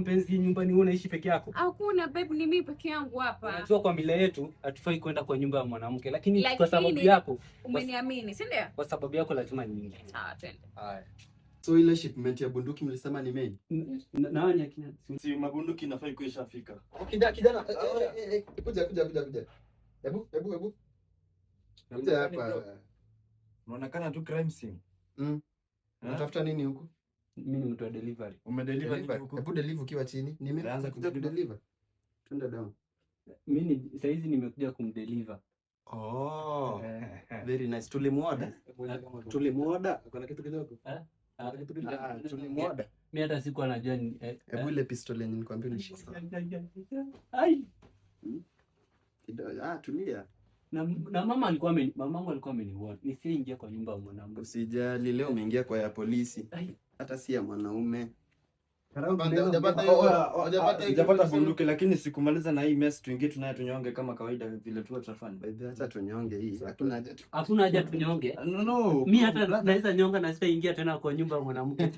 mpenzi nyumbani wewe unaishi peke yako? Hakuna babe, ni mimi peke yangu hapa. Unajua kwa mila yetu hatufai kwenda kwa nyumba ya mwanamke, lakini kwa sababu yako umeniamini, si ndio? Kwa sababu yako lazima niingie. Sawa, twende. Haya. So ile shipment ya bunduki mlisema ni main? Nani akina? Si mabunduki inafai kuishafika. Kijana, kuja. Hebu. Kuja hapa. Unaonekana tu crime scene. Unatafuta nini huko? Mimi ni mtu wa delivery. Umedeliver nini huko? Hebu deliver ukiwa chini. Nimeanza kuja kudeliver. Twende down. Mimi saizi nimekuja kumdeliver. Oh. Very nice. Tulimuoda. Kuna kitu kidogo. Tulimuoda. Mimi hata sikuwa najua hebu ile pistol yenye nikwambia nishike. Ai. Tulia. Na mamangu alikuwa ameniwarn nisiingie kwa nyumba ya mwanamke. Usijali, leo umeingia kwa ya polisi. Hata si ya mwanaume. Hujapata bunduki, lakini sikumaliza na hii mess, tuingie tunaye tunyonge kama kawaida vile tu tutafanya. Acha tunyonge hii. Hakuna haja tunyonge. No. Mimi hata naweza nyonga na sitaingia tena kwa nyumba ya mwanamke.